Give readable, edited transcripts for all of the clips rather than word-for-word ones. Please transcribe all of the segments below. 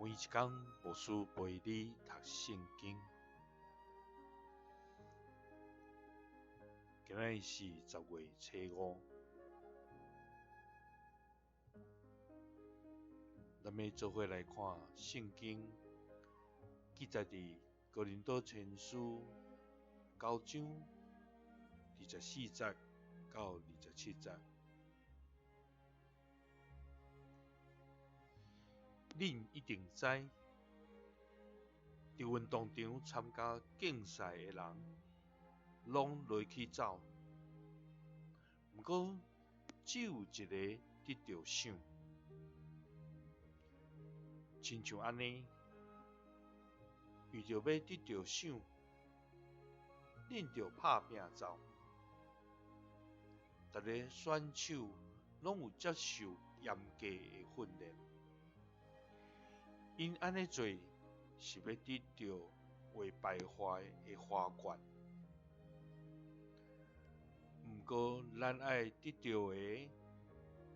每一天，牧师陪你读圣经。今日是10月初5，咱们做伙来看圣经，记载伫哥林多前书9章24节到27节。恁一定知，伫运动场参加竞赛的人，拢落去走，毋过只有一个得到奖。亲像安尼，为着要得到奖，恁着拍拼走。逐个选手拢有接受严格的训练。因安尼做是要得到未败坏的花冠，毋过咱爱得到的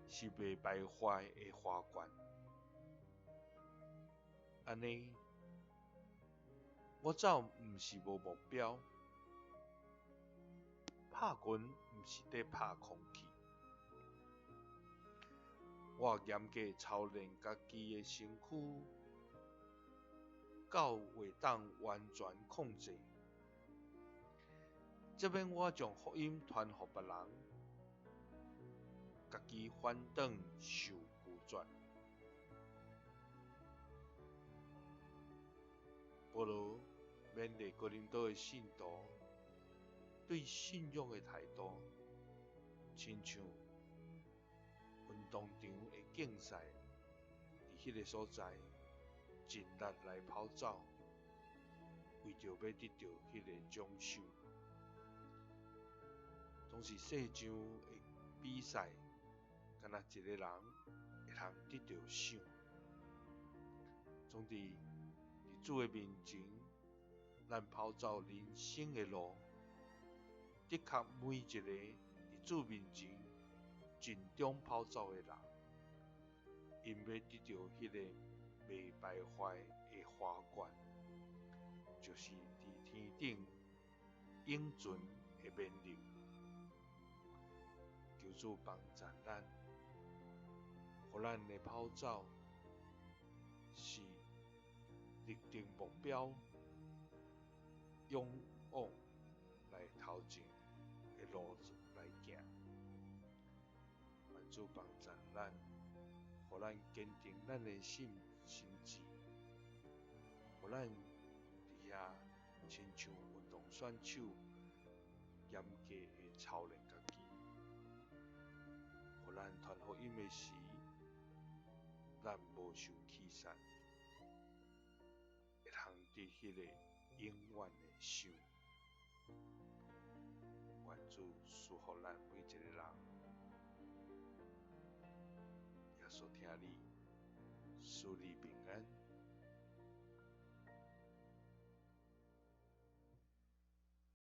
是未败坏的花冠。安尼，我走毋是无目标，拍拳毋是在拍空气。我严格操练家己的身躯，到袂当完全控制，这免我将福音传予别人，家己反倒受拒绝。保罗勉励哥林多的信徒对信仰的态度，亲像运动场的竞赛，伫迄个所在尽力来跑走，为着要得到迄个奖赏。总是世上的比赛，敢若一个人会通得到奖。总伫主的面前，咱跑走人生的路，的确每一个伫主面前尽忠跑走的人，因要得到迄个未败坏的花冠，就是伫天顶永存的冕旒。求主帮助咱，互咱的跑走是立定目标，勇往来头前的路来行。愿主帮助咱，互咱坚定咱的心志，互咱伫遐亲像运动选手，严格的操练家己。互咱传福音的时，咱无受欺善，会通得迄个永远的赏。愿主祝福咱每一个人，耶稣听你，祝你平安。